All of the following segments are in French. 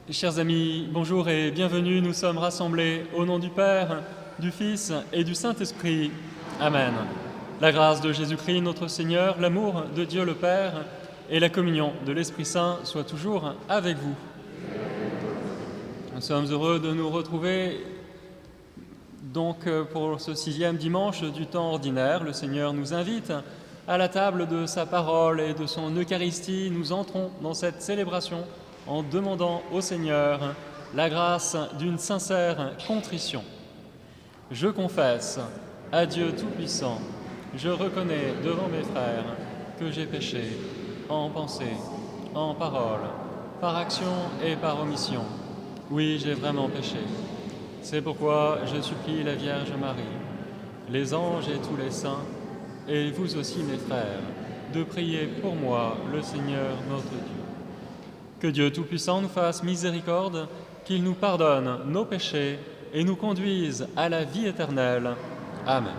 Chers amis, bonjour et bienvenue. Nous sommes rassemblés au nom du Père, du Fils et du Saint-Esprit. Amen. La grâce de Jésus-Christ, notre Seigneur, l'amour de Dieu le Père et la communion de l'Esprit Saint soient toujours avec vous. Nous sommes heureux de nous retrouver donc pour ce 6e dimanche du temps ordinaire. Le Seigneur nous invite à la table de sa parole et de son Eucharistie. Nous entrons dans cette célébration en demandant au Seigneur la grâce d'une sincère contrition. Je confesse à Dieu Tout-Puissant, je reconnais devant mes frères que j'ai péché en pensée, en parole, par action et par omission. Oui, j'ai vraiment péché. C'est pourquoi je supplie la Vierge Marie, les anges et tous les saints, et vous aussi mes frères, de prier pour moi le Seigneur notre Dieu. Que Dieu Tout-Puissant nous fasse miséricorde, qu'il nous pardonne nos péchés et nous conduise à la vie éternelle. Amen.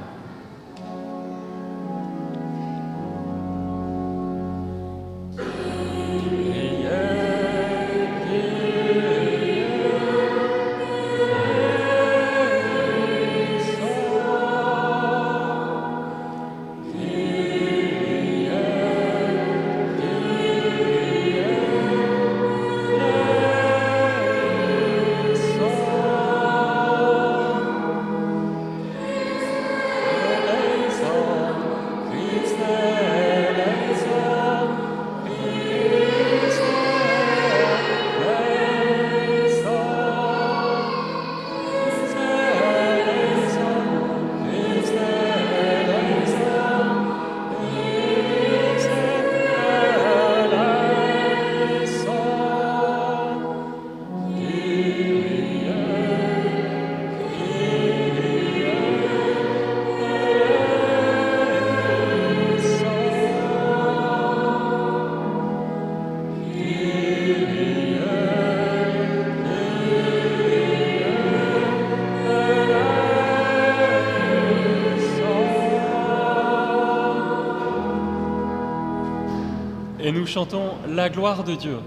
Et nous chantons la gloire de Dieu.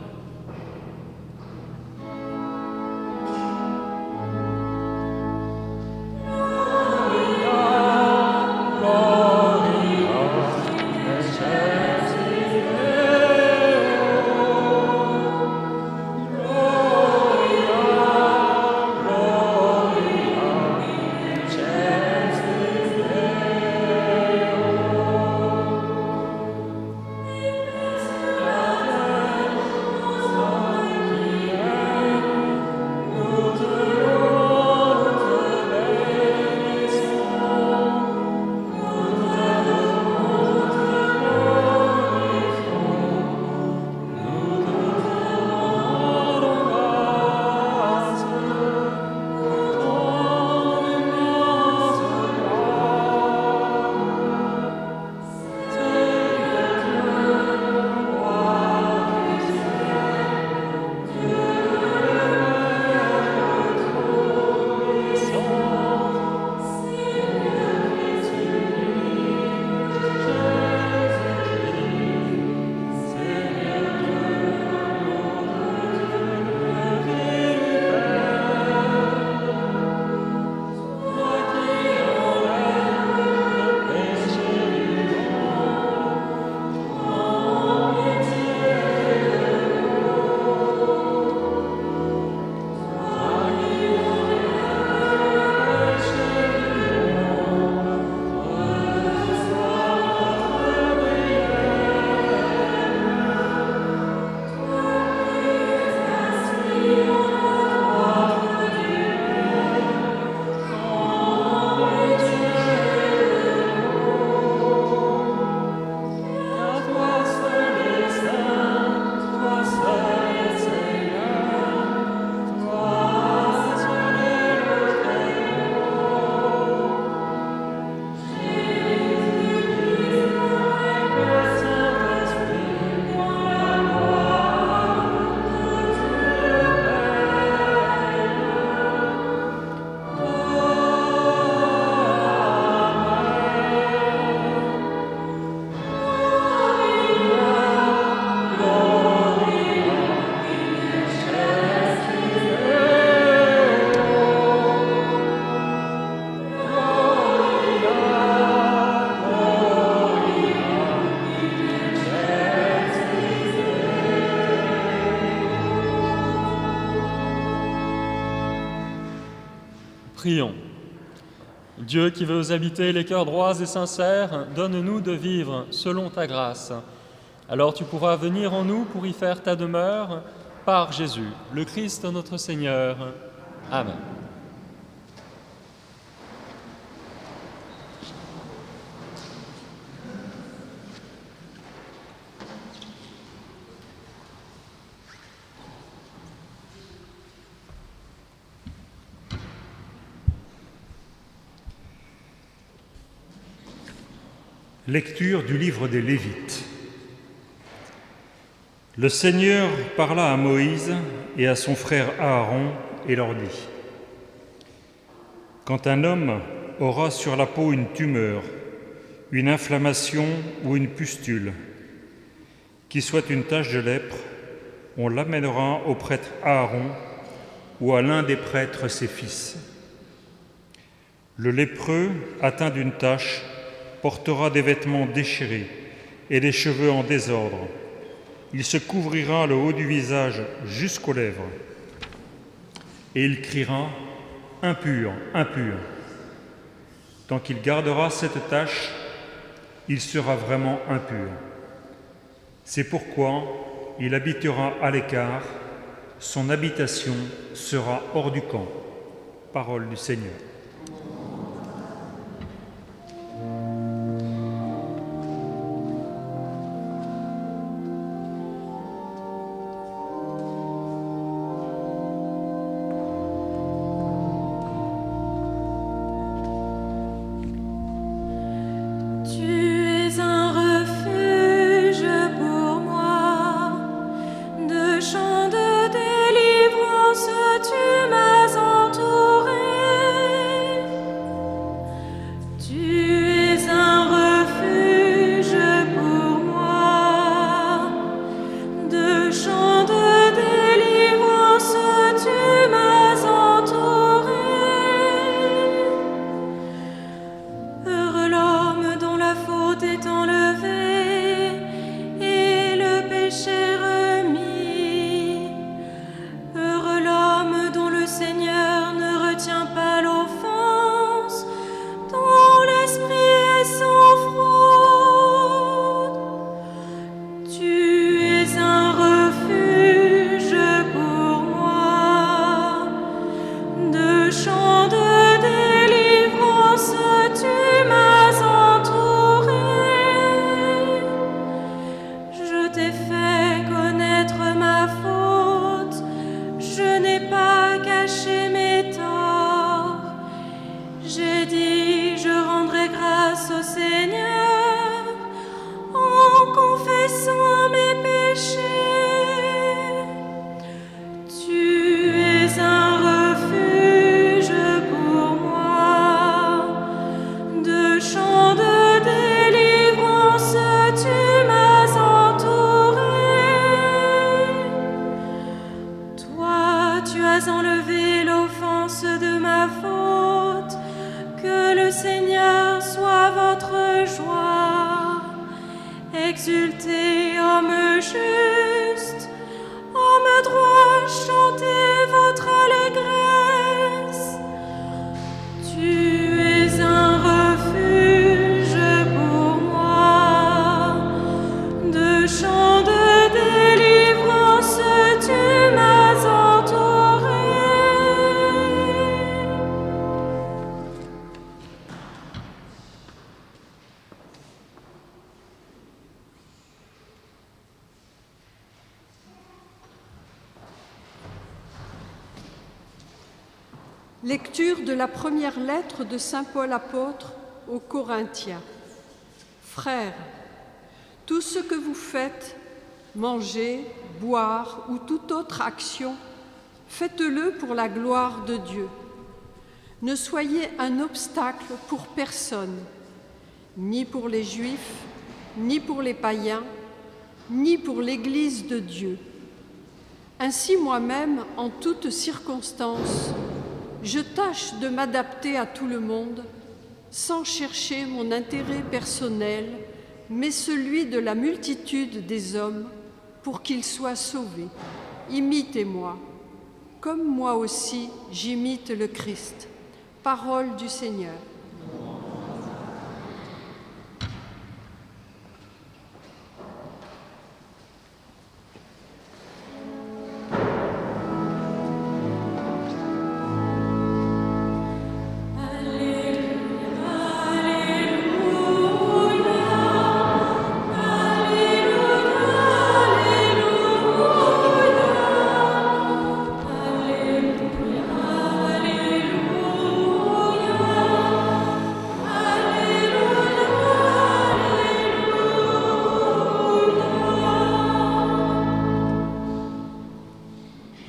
Prions. Dieu qui veux habiter les cœurs droits et sincères, donne-nous de vivre selon ta grâce. Alors tu pourras venir en nous pour y faire ta demeure, par Jésus, le Christ notre Seigneur. Amen. Lecture du livre des Lévites. Le Seigneur parla à Moïse et à son frère Aaron et leur dit : « Quand un homme aura sur la peau une tumeur, une inflammation ou une pustule, qui soit une tache de lèpre, on l'amènera au prêtre Aaron ou à l'un des prêtres ses fils. Le lépreux, atteint d'une tache, portera des vêtements déchirés et les cheveux en désordre. Il se couvrira le haut du visage jusqu'aux lèvres. Et il criera : impur, impur. Tant qu'il gardera cette tache, il sera vraiment impur. C'est pourquoi il habitera à l'écart, son habitation sera hors du camp. Parole du Seigneur. Exultez, hommes justes, hommes droits, chantez votre allégresse. Tu es un refuge pour moi, de chants de délivrance tu m'as entouré. Lecture de la première lettre de saint Paul apôtre aux Corinthiens. Frères, tout ce que vous faites, manger, boire ou toute autre action, faites-le pour la gloire de Dieu. Ne soyez un obstacle pour personne, ni pour les Juifs, ni pour les païens, ni pour l'Église de Dieu. Ainsi moi-même, en toutes circonstances, je tâche de m'adapter à tout le monde, sans chercher mon intérêt personnel, mais celui de la multitude des hommes, pour qu'ils soient sauvés. Imitez-moi, comme moi aussi j'imite le Christ. Parole du Seigneur.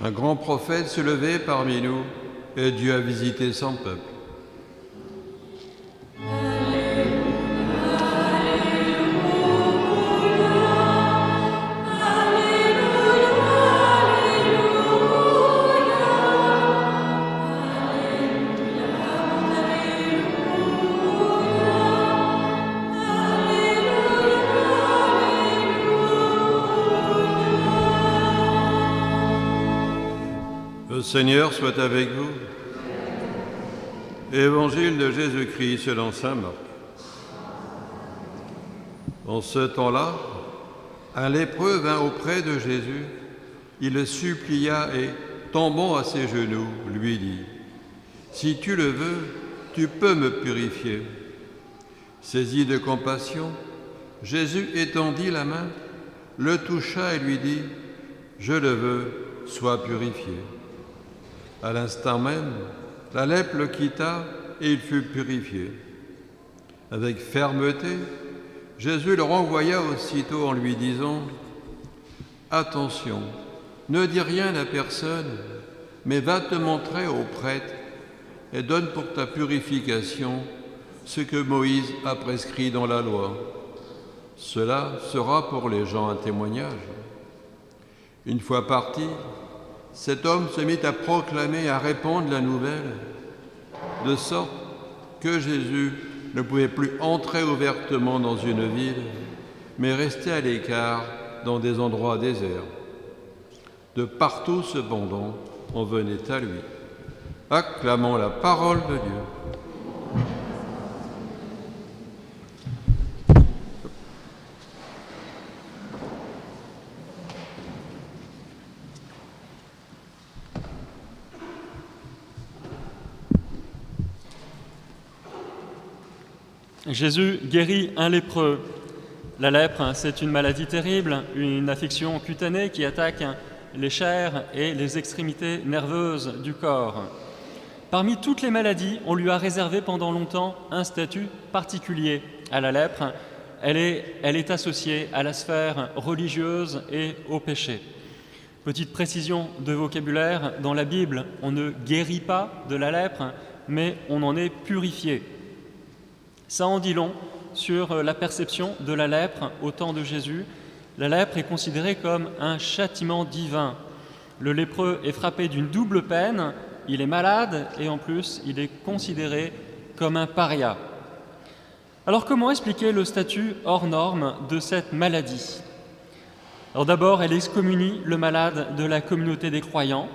Un grand prophète se levait parmi nous, et Dieu a visité son peuple. Le Seigneur soit avec vous. Évangile de Jésus-Christ selon saint Marc. En ce temps-là, un lépreux vint auprès de Jésus. Il le supplia et, tombant à ses genoux, lui dit : « Si tu le veux, tu peux me purifier. » Saisi de compassion, Jésus étendit la main, le toucha et lui dit : « Je le veux, sois purifié. » À l'instant même, la lèpre le quitta et il fut purifié. Avec fermeté, Jésus le renvoya aussitôt en lui disant : « Attention, ne dis rien à personne, mais va te montrer au prêtre et donne pour ta purification ce que Moïse a prescrit dans la loi. Cela sera pour les gens un témoignage. » Une fois parti, cet homme se mit à proclamer et à répandre la nouvelle, de sorte que Jésus ne pouvait plus entrer ouvertement dans une ville, mais restait à l'écart dans des endroits déserts. De partout, cependant, on venait à lui, acclamant la parole de Dieu. Jésus guérit un lépreux. La lèpre, c'est une maladie terrible, une affection cutanée qui attaque les chairs et les extrémités nerveuses du corps. Parmi toutes les maladies, on lui a réservé pendant longtemps un statut particulier à la lèpre. Elle est associée à la sphère religieuse et au péché. Petite précision de vocabulaire, dans la Bible, on ne guérit pas de la lèpre, mais on en est purifié. Ça en dit long sur la perception de la lèpre au temps de Jésus. La lèpre est considérée comme un châtiment divin. Le lépreux est frappé d'une double peine, il est malade et en plus il est considéré comme un paria. Alors comment expliquer le statut hors norme de cette maladie ? Alors d'abord, elle excommunie le malade de la communauté des croyants.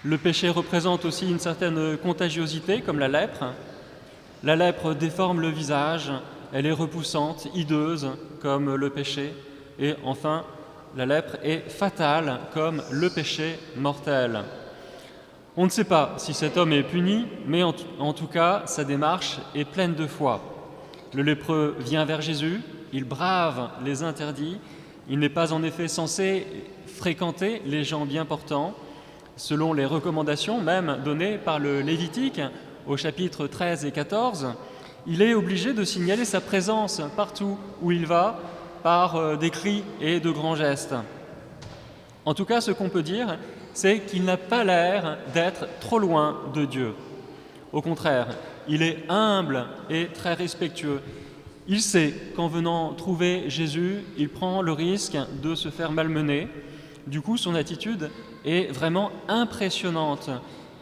Le péché représente aussi une certaine contagiosité comme la lèpre. La lèpre déforme le visage, elle est repoussante, hideuse comme le péché. Et enfin, la lèpre est fatale comme le péché mortel. On ne sait pas si cet homme est puni, mais en tout cas, sa démarche est pleine de foi. Le lépreux vient vers Jésus, il brave les interdits, il n'est pas en effet censé fréquenter les gens bien portants, selon les recommandations même données par le Lévitique, au chapitre 13 et 14, il est obligé de signaler sa présence partout où il va par des cris et de grands gestes. En tout cas, ce qu'on peut dire, c'est qu'il n'a pas l'air d'être trop loin de Dieu. Au contraire, il est humble et très respectueux. Il sait qu'en venant trouver Jésus, il prend le risque de se faire malmener. Du coup, son attitude est vraiment impressionnante.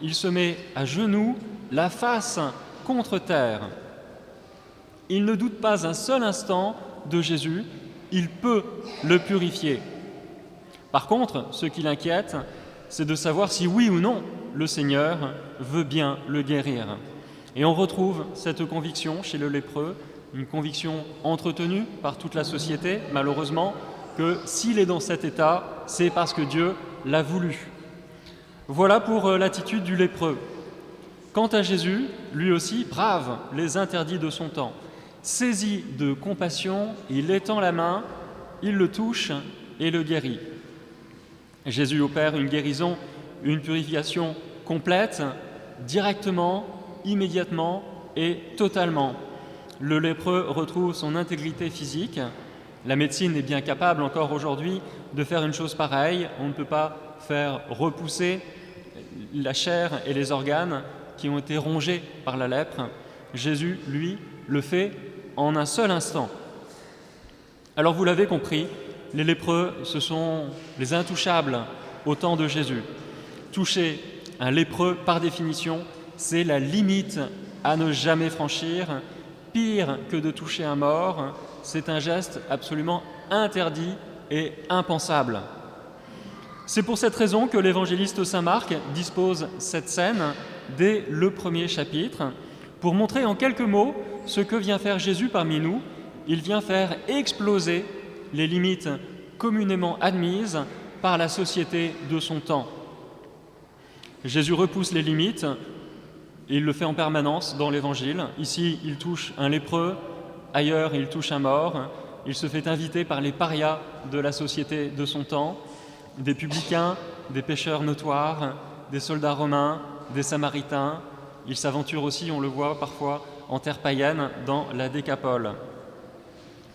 Il se met à genoux, la face contre terre. Il ne doute pas un seul instant de Jésus, il peut le purifier. Par contre, ce qui l'inquiète, c'est de savoir si oui ou non le Seigneur veut bien le guérir. Et on retrouve cette conviction chez le lépreux, une conviction entretenue par toute la société, malheureusement, que s'il est dans cet état, c'est parce que Dieu l'a voulu. Voilà pour l'attitude du lépreux. Quant à Jésus, lui aussi brave les interdits de son temps. Saisi de compassion, il étend la main, il le touche et le guérit. Jésus opère une guérison, une purification complète, directement, immédiatement et totalement. Le lépreux retrouve son intégrité physique. La médecine est bien capable encore aujourd'hui de faire une chose pareille. On ne peut pas faire repousser la chair et les organes qui ont été rongés par la lèpre. Jésus, lui, le fait en un seul instant. Alors vous l'avez compris, les lépreux, ce sont les intouchables au temps de Jésus. Toucher un lépreux, par définition, c'est la limite à ne jamais franchir. Pire que de toucher un mort, c'est un geste absolument interdit et impensable. C'est pour cette raison que l'évangéliste Saint Marc dispose cette scène dès le premier chapitre pour montrer en quelques mots ce que vient faire Jésus parmi nous. Il vient faire exploser les limites communément admises par la société de son temps. Jésus repousse les limites, et il le fait en permanence dans l'Évangile. Ici, il touche un lépreux, ailleurs, il touche un mort. Il se fait inviter par les parias de la société de son temps, des publicains, des pécheurs notoires, des soldats romains, des samaritains. Il s'aventure aussi, on le voit parfois, en terre païenne, dans la Décapole.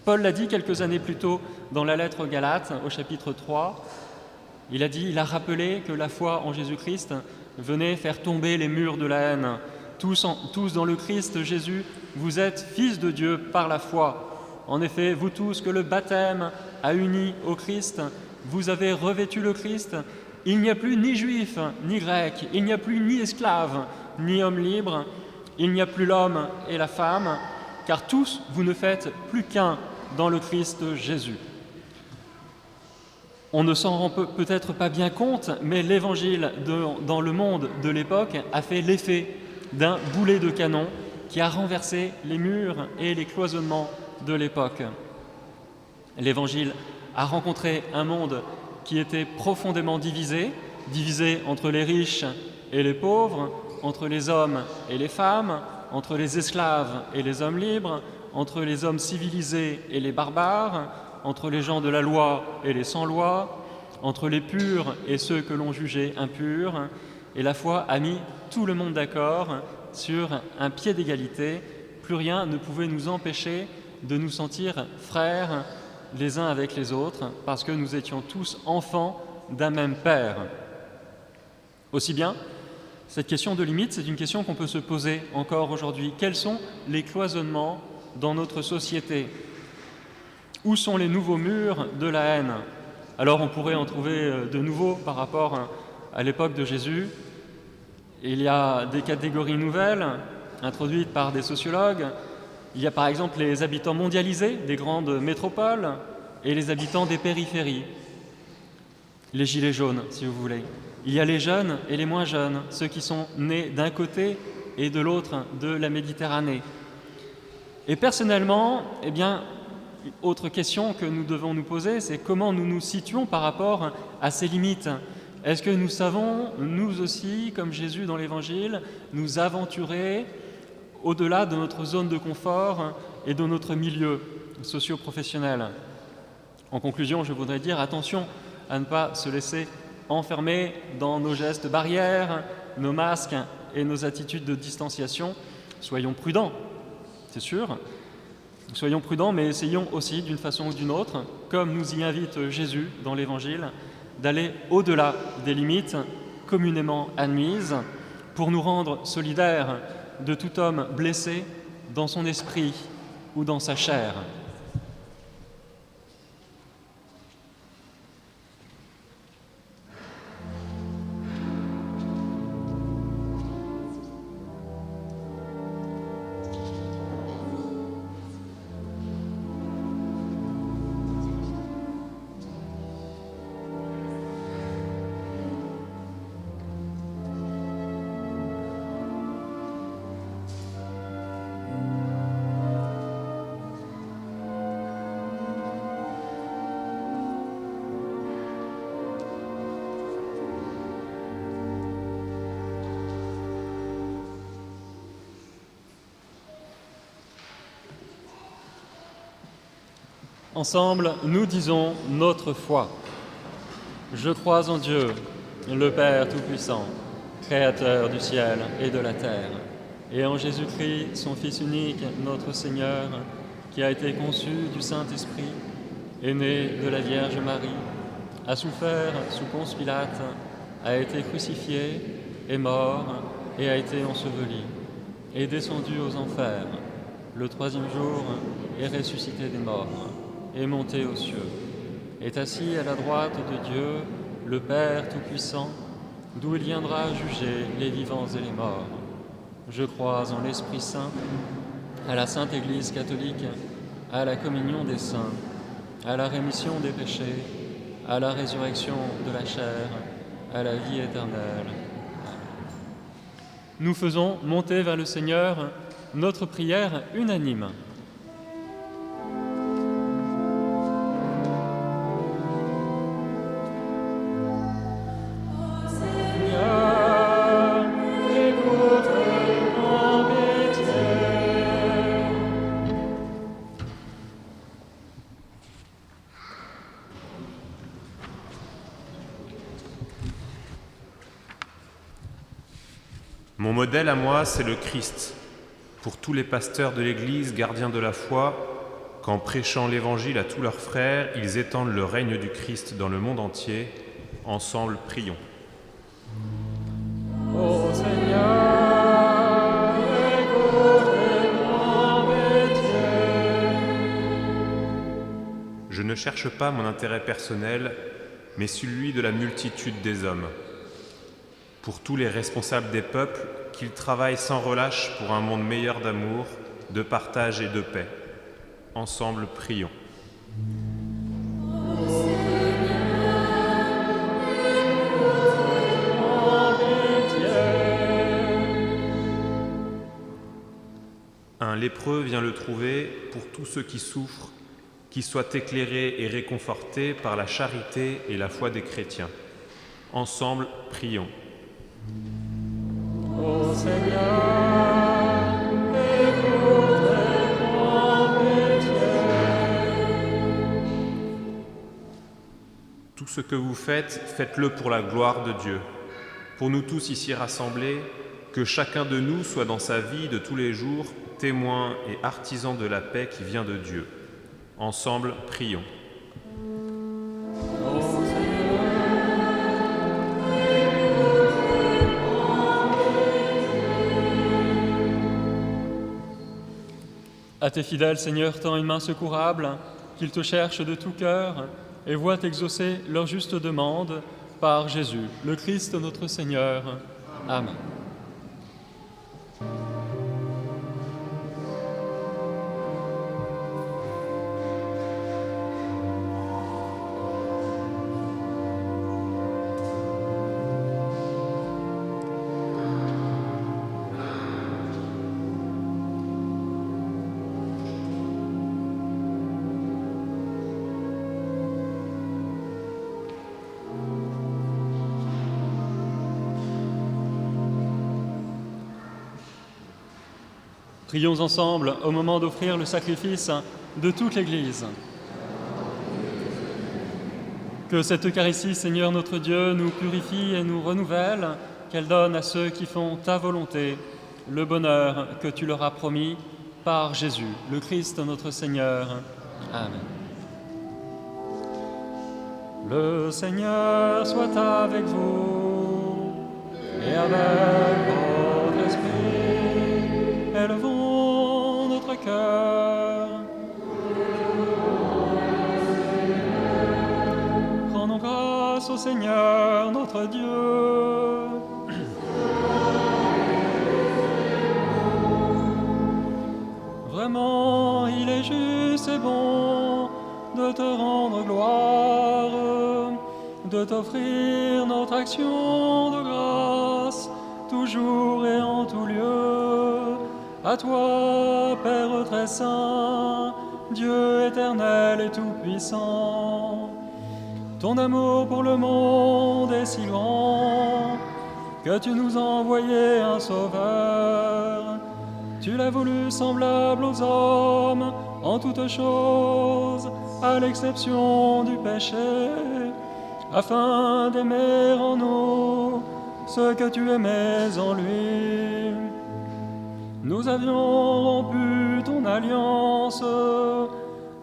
Paul l'a dit quelques années plus tôt dans la lettre aux Galates, au chapitre 3. Il a rappelé que la foi en Jésus-Christ venait faire tomber les murs de la haine. Tous dans le Christ Jésus, vous êtes fils de Dieu par la foi. En effet, vous tous que le baptême a unis au Christ, vous avez revêtu le Christ. Il n'y a plus ni juif, ni grec, il n'y a plus ni esclave, ni homme libre, il n'y a plus l'homme et la femme, car tous vous ne faites plus qu'un dans le Christ Jésus. On ne s'en rend peut-être pas bien compte, mais l'Évangile dans le monde de l'époque a fait l'effet d'un boulet de canon qui a renversé les murs et les cloisonnements de l'époque. L'Évangile a rencontré un monde qui était profondément divisé entre les riches et les pauvres, entre les hommes et les femmes, entre les esclaves et les hommes libres, entre les hommes civilisés et les barbares, entre les gens de la loi et les sans-loi, entre les purs et ceux que l'on jugeait impurs. Et la foi a mis tout le monde d'accord sur un pied d'égalité. Plus rien ne pouvait nous empêcher de nous sentir frères les uns avec les autres, parce que nous étions tous enfants d'un même Père. Aussi bien, cette question de limite, c'est une question qu'on peut se poser encore aujourd'hui. Quels sont les cloisonnements dans notre société? Où sont les nouveaux murs de la haine? Alors on pourrait en trouver de nouveaux par rapport à l'époque de Jésus. Il y a des catégories nouvelles introduites par des sociologues. Il y a par exemple les habitants mondialisés des grandes métropoles et les habitants des périphéries. Les gilets jaunes, si vous voulez. Il y a les jeunes et les moins jeunes, ceux qui sont nés d'un côté et de l'autre de la Méditerranée. Et personnellement, autre question que nous devons nous poser, c'est comment nous nous situons par rapport à ces limites. Est-ce que nous savons, nous aussi, comme Jésus dans l'Évangile, nous aventurer au-delà de notre zone de confort et de notre milieu socio-professionnel? En conclusion, je voudrais dire attention à ne pas se laisser enfermer dans nos gestes barrières, nos masques et nos attitudes de distanciation. Soyons prudents, c'est sûr. Soyons prudents, mais essayons aussi, d'une façon ou d'une autre, comme nous y invite Jésus dans l'Évangile, d'aller au-delà des limites communément admises pour nous rendre solidaires de tout homme blessé dans son esprit ou dans sa chair. Ensemble, nous disons notre foi. Je crois en Dieu, le Père Tout-Puissant, Créateur du ciel et de la terre, et en Jésus-Christ, son Fils unique, notre Seigneur, qui a été conçu du Saint-Esprit, est né de la Vierge Marie, a souffert sous Ponce Pilate, a été crucifié, est mort et a été enseveli, est descendu aux enfers, le troisième jour est ressuscité des morts, est monté aux cieux, est assis à la droite de Dieu, le Père Tout-Puissant, d'où il viendra juger les vivants et les morts. Je crois en l'Esprit Saint, à la Sainte Église catholique, à la communion des saints, à la rémission des péchés, à la résurrection de la chair, à la vie éternelle. Amen. Nous faisons monter vers le Seigneur notre prière unanime. Mon modèle à moi, c'est le Christ. Pour tous les pasteurs de l'Église, gardiens de la foi, qu'en prêchant l'Évangile à tous leurs frères, ils étendent le règne du Christ dans le monde entier. Ensemble, prions. Ô Seigneur, écoute mon métier. Je ne cherche pas mon intérêt personnel, mais celui de la multitude des hommes. Pour tous les responsables des peuples, qu'ils travaillent sans relâche pour un monde meilleur d'amour, de partage et de paix. Ensemble, prions. Un lépreux vient le trouver pour tous ceux qui souffrent, qui soient éclairés et réconfortés par la charité et la foi des chrétiens. Ensemble, prions. Ô Seigneur, écoute mon métier. Tout ce que vous faites, faites-le pour la gloire de Dieu. Pour nous tous ici rassemblés, que chacun de nous soit dans sa vie de tous les jours témoin et artisan de la paix qui vient de Dieu. Ensemble, prions. Ô Seigneur, à tes fidèles, Seigneur, tends une main secourable, qu'ils te cherchent de tout cœur et voient exaucer leur juste demande par Jésus, le Christ notre Seigneur. Amen. Prions ensemble au moment d'offrir le sacrifice de toute l'Église. Que cette Eucharistie, Seigneur notre Dieu, nous purifie et nous renouvelle, qu'elle donne à ceux qui font ta volonté le bonheur que tu leur as promis par Jésus, le Christ notre Seigneur. Amen. Le Seigneur soit avec vous et avec votre esprit. Élevons notre cœur. Rendons grâce au Seigneur notre Dieu. Vraiment, il est juste et bon de te rendre gloire, de t'offrir notre action de grâce, toujours et en tout lieu. À toi, Père très saint, Dieu éternel et tout-puissant, ton amour pour le monde est si grand que tu nous as envoyé un sauveur. Tu l'as voulu semblable aux hommes en toutes choses, à l'exception du péché, afin d'aimer en nous ce que tu aimais en lui. Nous avions rompu ton alliance,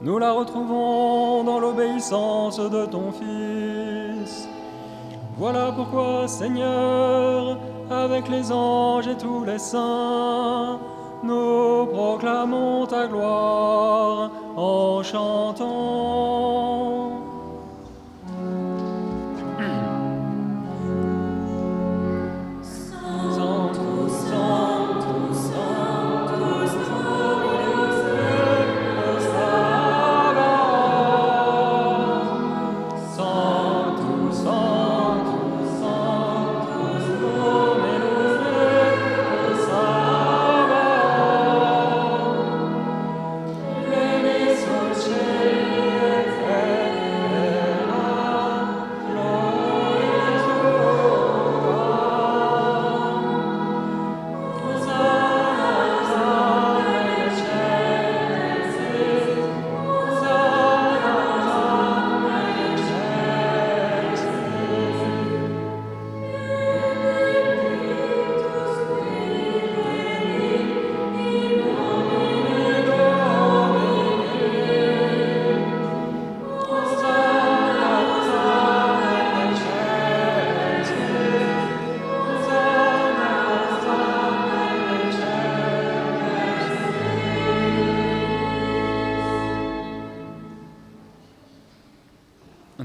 nous la retrouvons dans l'obéissance de ton Fils. Voilà pourquoi, Seigneur, avec les anges et tous les saints, nous proclamons ta gloire en chantant.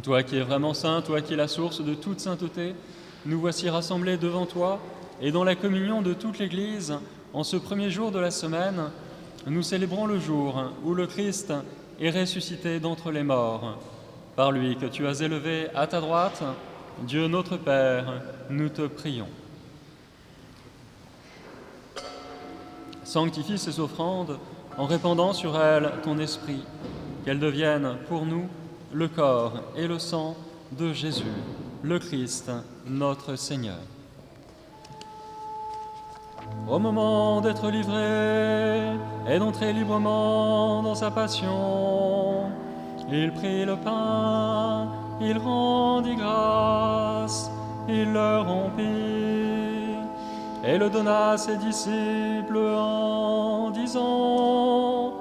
Toi qui es vraiment saint, toi qui es la source de toute sainteté, nous voici rassemblés devant toi et dans la communion de toute l'Église, en ce premier jour de la semaine, nous célébrons le jour où le Christ est ressuscité d'entre les morts. Par lui que tu as élevé à ta droite, Dieu notre Père, nous te prions. Sanctifie ces offrandes en répandant sur elles ton esprit, qu'elles deviennent pour nous le corps et le sang de Jésus, le Christ, notre Seigneur. Au moment d'être livré et d'entrer librement dans sa passion, il prit le pain, il rendit grâce, il le rompit et le donna à ses disciples en disant: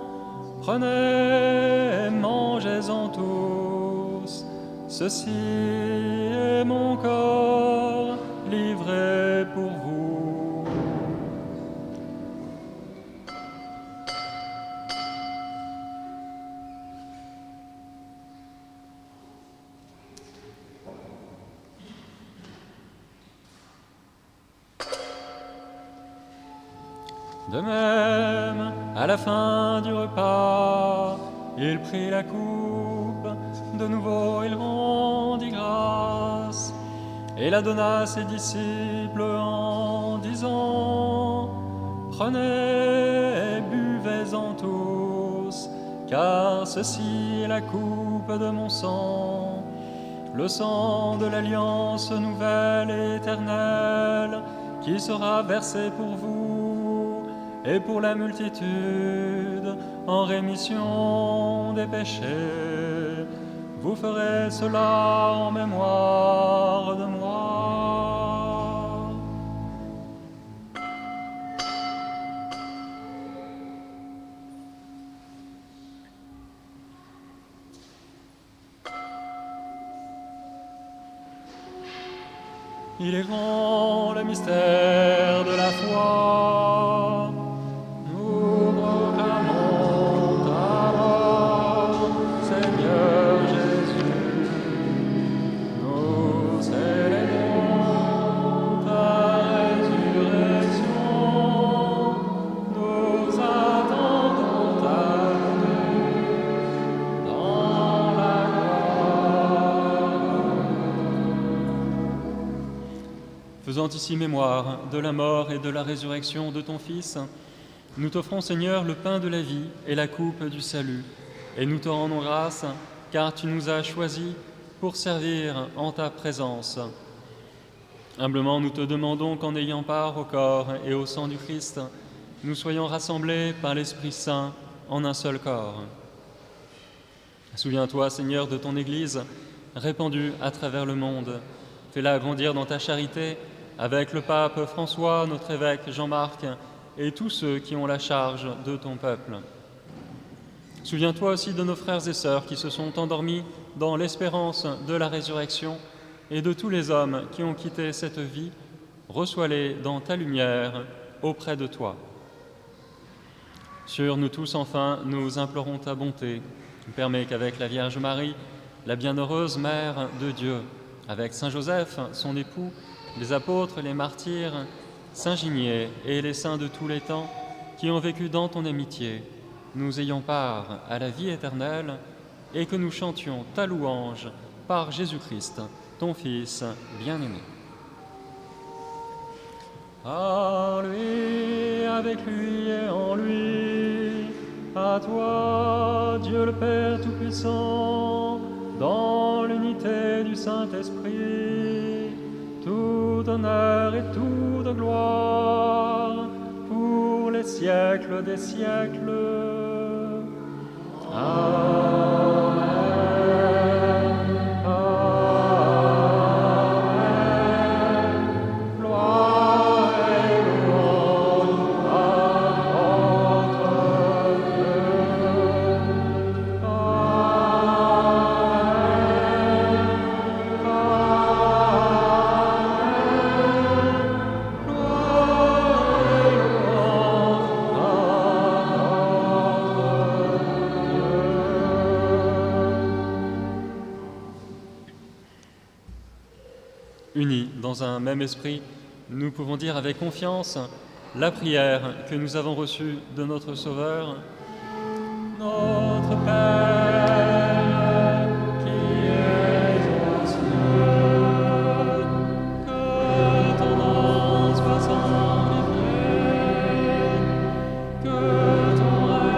Prenez et mangez-en tous, ceci est mon corps livré pour vous. De même, à la fin du repas, il prit la coupe, de nouveau il rendit grâce, et la donna à ses disciples en disant: Prenez et buvez-en tous, car ceci est la coupe de mon sang, le sang de l'alliance nouvelle et éternelle, qui sera versé pour vous et pour la multitude en rémission des péchés. Vous ferez cela en mémoire de moi. Il est grand le mystère de la foi. Nous proclamons ta mort, Seigneur Jésus. Nous célébrons ta résurrection. Nous attendons ta venue dans la gloire. Faisant ici mémoire de la mort et de la résurrection de ton Fils, nous t'offrons, Seigneur, le pain de la vie et la coupe du salut, et nous te rendons grâce, car tu nous as choisis pour servir en ta présence. Humblement, nous te demandons qu'en ayant part au corps et au sang du Christ, nous soyons rassemblés par l'Esprit Saint en un seul corps. Souviens-toi, Seigneur, de ton Église répandue à travers le monde. Fais-la grandir dans ta charité avec le pape François, notre évêque Jean-Marc et tous ceux qui ont la charge de ton peuple. Souviens-toi aussi de nos frères et sœurs qui se sont endormis dans l'espérance de la résurrection et de tous les hommes qui ont quitté cette vie. Reçois-les dans ta lumière auprès de toi. Sur nous tous, enfin, nous implorons ta bonté. Permets qu'avec la Vierge Marie, la bienheureuse Mère de Dieu, avec Saint Joseph, son époux, les apôtres, les martyrs, Saint Ginier et les saints de tous les temps qui ont vécu dans ton amitié, nous ayons part à la vie éternelle et que nous chantions ta louange par Jésus-Christ, ton Fils bien-aimé. À lui, avec lui et en lui, à toi, Dieu le Père Tout-Puissant, dans l'unité du Saint-Esprit, tout honneur et toute gloire, pour les siècles des siècles. Amen. Unis dans un même esprit, nous pouvons dire avec confiance la prière que nous avons reçue de notre Sauveur. Notre Père, qui es aux cieux, que ton nom soit sanctifié, que ton règne vienne,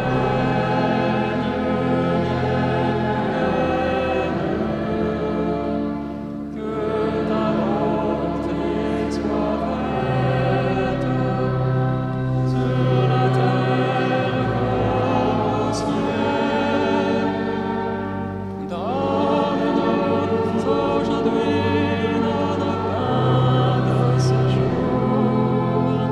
que ta volonté soit faite sur la terre comme au ciel. Donne-nous aujourd'hui notre pain de ce jour.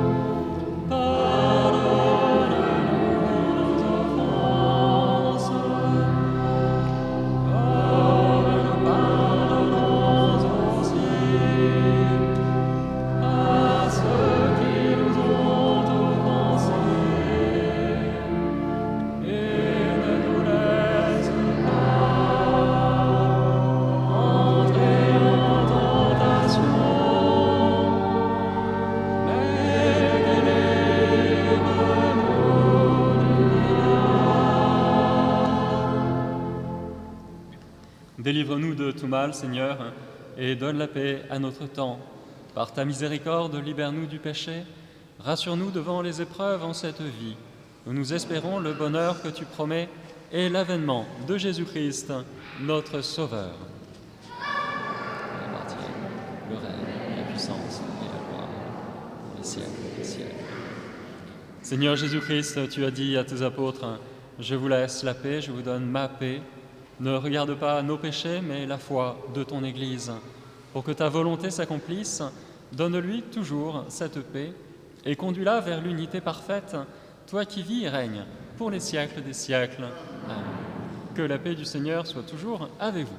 Pardonne-nous nos offenses, comme nous pardonnons aussi à ceux qui nous ont offensés. Et ne nous laisse pas entrer en tentation, mais délivre-nous du mal. Délivre-nous de tout mal, Seigneur, et donne la paix à notre temps. Par ta miséricorde, libère-nous du péché, rassure-nous devant les épreuves en cette vie, où nous espérons le bonheur que tu promets et l'avènement de Jésus-Christ, notre Sauveur. Appartiennent le règne, la puissance et la gloire pour les siècles des siècles. Seigneur Jésus-Christ, tu as dit à tes apôtres, « Je vous laisse la paix, je vous donne ma paix. Ne regarde pas nos péchés, mais la foi de ton Église. Pour que ta volonté s'accomplisse, donne-lui toujours cette paix et conduis-la vers l'unité parfaite, toi qui vis et règnes pour les siècles des siècles. Amen. Que la paix du Seigneur soit toujours avec vous.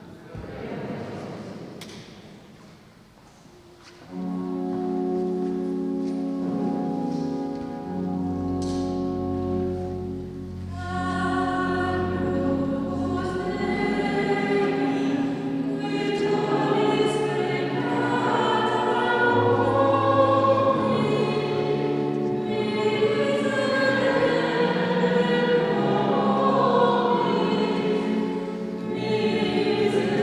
Miserere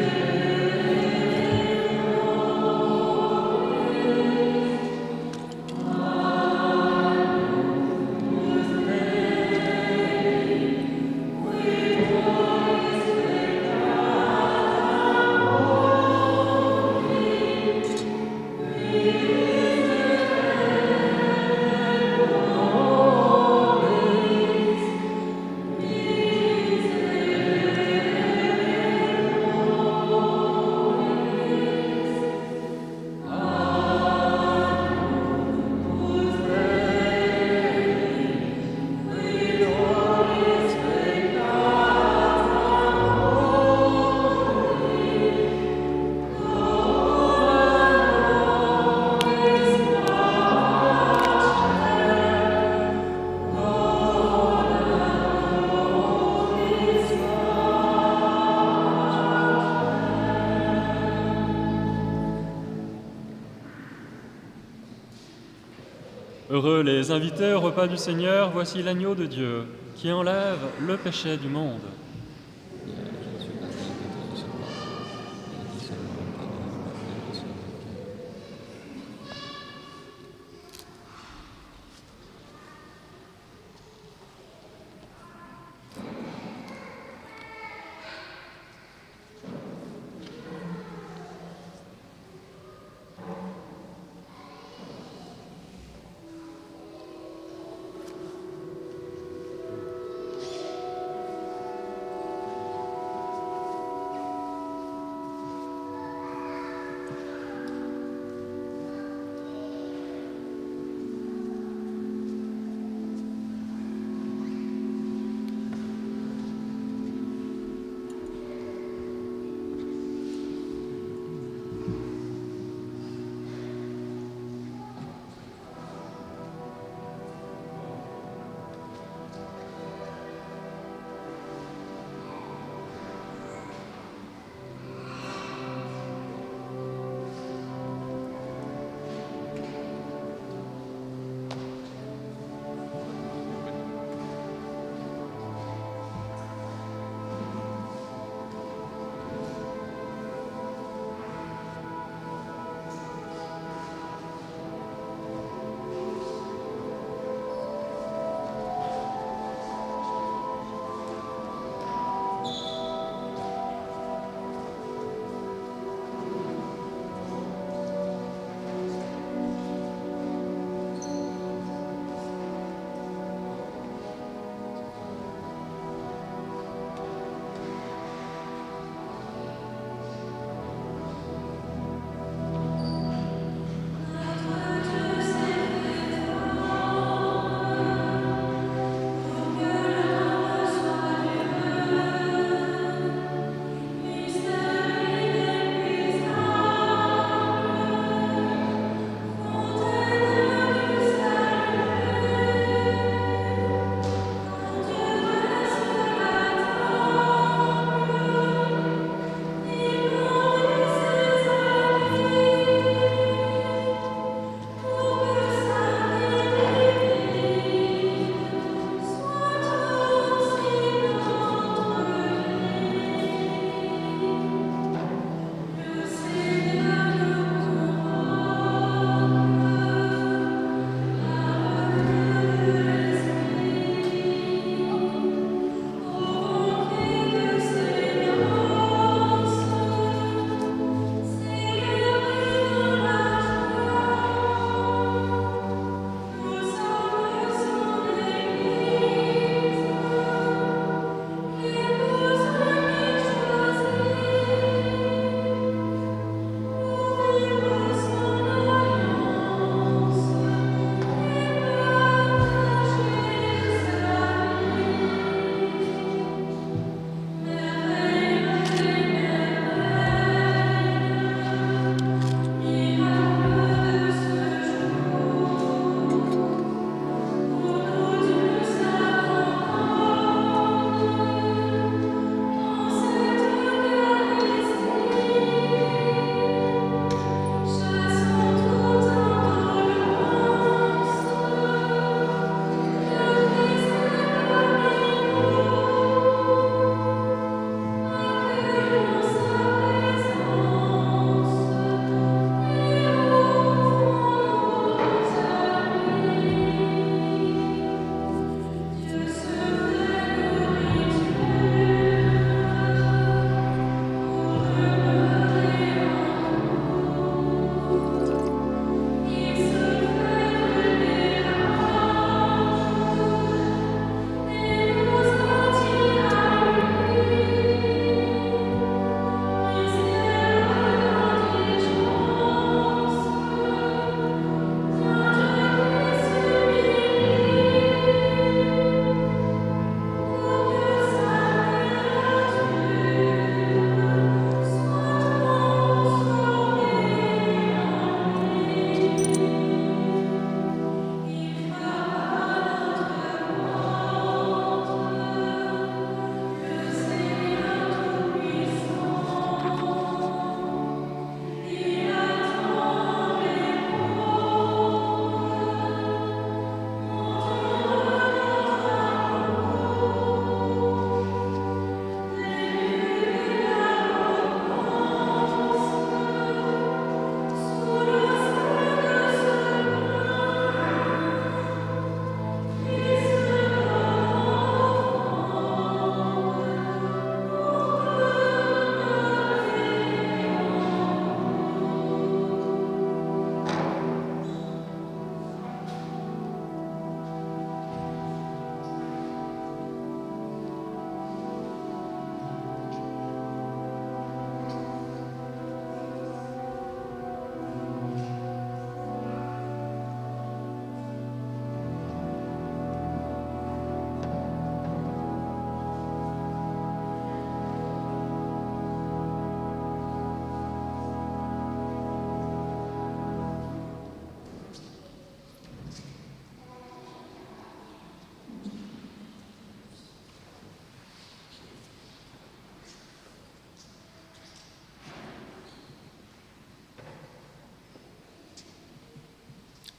Heureux les invités au repas du Seigneur, voici l'agneau de Dieu qui enlève le péché du monde.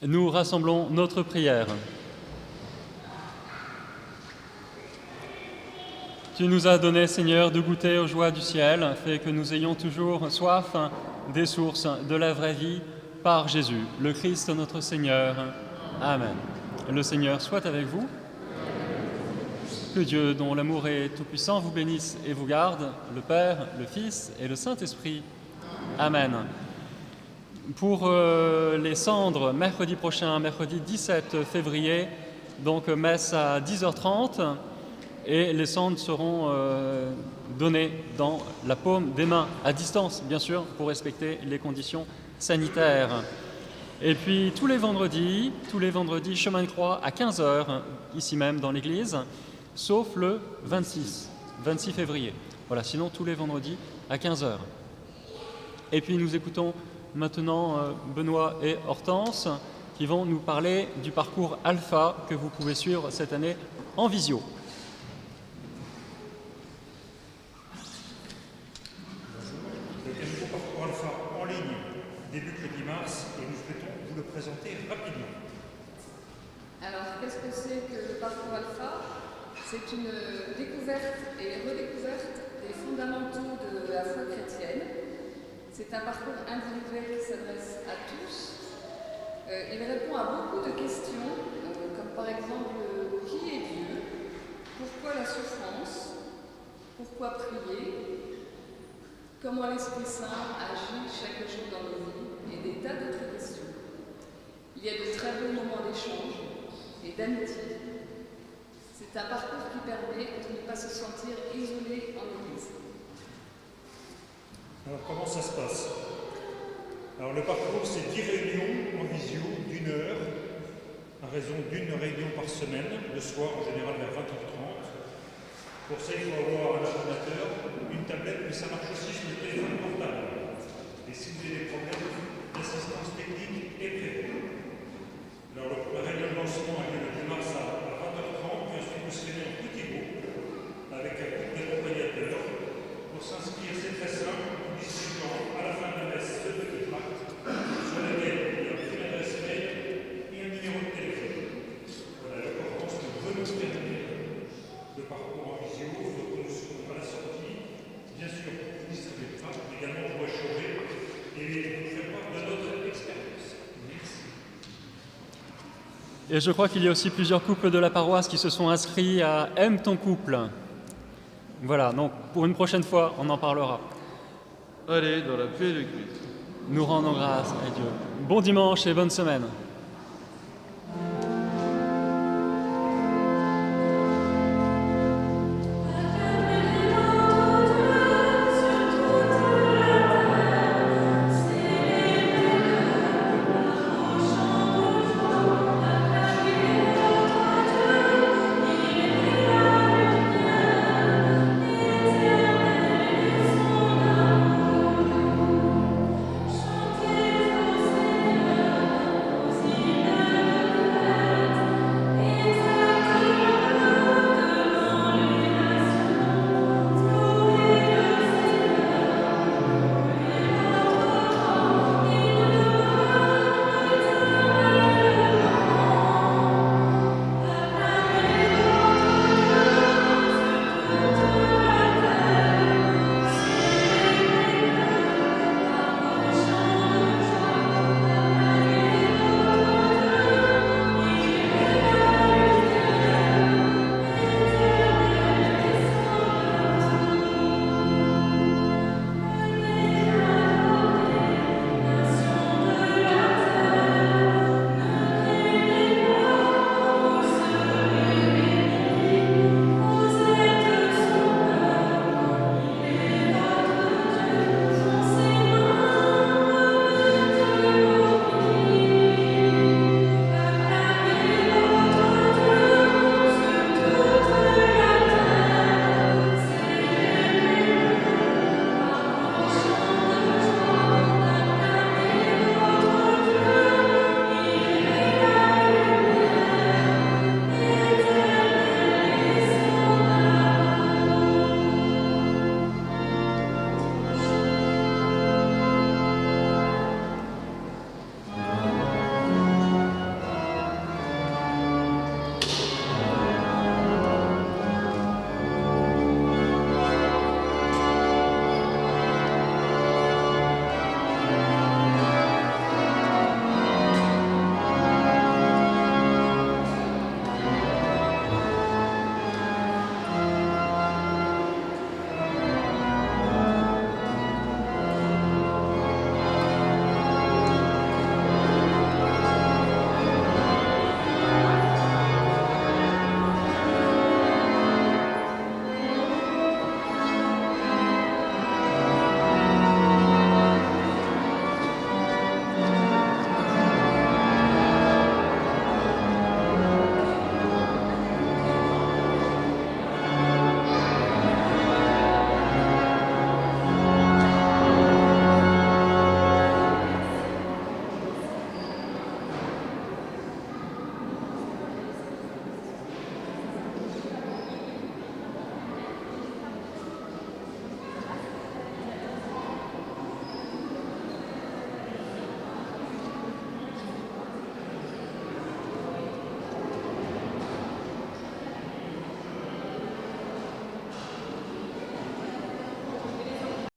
Nous rassemblons notre prière. Tu nous as donné, Seigneur, de goûter aux joies du ciel, fait que nous ayons toujours soif des sources de la vraie vie par Jésus, le Christ notre Seigneur. Amen. Le Seigneur soit avec vous. Que Dieu, dont l'amour est tout-puissant, vous bénisse et vous garde, le Père, le Fils et le Saint-Esprit. Amen. Pour les cendres, mercredi prochain, mercredi 17 février, donc messe à 10h30, et les cendres seront données dans la paume des mains, à distance, bien sûr, pour respecter les conditions sanitaires. Et puis tous les vendredis, chemin de croix à 15h, ici même dans l'église, sauf le 26 février. Voilà, sinon tous les vendredis à 15h. Et puis nous écoutons maintenant Benoît et Hortense qui vont nous parler du parcours Alpha que vous pouvez suivre cette année en visio. Le nouveau parcours Alpha en ligne débute le 10 mars et nous souhaitons vous le présenter rapidement. Alors, qu'est-ce que c'est que le parcours Alpha? C'est une découverte et redécouverte des fondamentaux de la foi chrétienne. C'est un parcours individuel qui s'adresse à tous. Il répond à beaucoup de questions, comme par exemple qui est Dieu, pourquoi la souffrance, pourquoi prier, comment l'Esprit Saint agit chaque jour dans nos vies et des tas d'autres questions. Il y a de très beaux moments d'échange et d'amitié. C'est un parcours qui permet de ne pas se sentir isolé en Église. Alors comment ça se passe? Alors le parcours c'est 10 réunions en visio d'1 heure, à raison d'une réunion par semaine, le soir en général vers 20h30. Pour ça il faut avoir un ordinateur, une tablette, mais ça marche aussi sur le téléphone portable. Et si vous avez des problèmes, l'assistance technique est prévue. Alors la réunion de lancement a lieu le 10 mars à 20h30, puis ensuite vous serez en petit groupe avec un groupe d'accompagnateurs. Pour s'inscrire, c'est très simple. À la fin de la messe, ce petit tract sur lequel il y a une adresse mail et un numéro de téléphone. Voilà, l'importance que nous venons terminer le parcours en visio, donc nous serons à la sortie. Bien sûr, vous distribuez le tract, également on va échanger et vous faire part de notre expérience. Merci. Et je crois qu'il y a aussi plusieurs couples de la paroisse qui se sont inscrits à Aime ton couple. Voilà, donc pour une prochaine fois, on en parlera. Allez, dans la paix de Christ. Nous rendons grâce à Dieu. Bon dimanche et bonne semaine.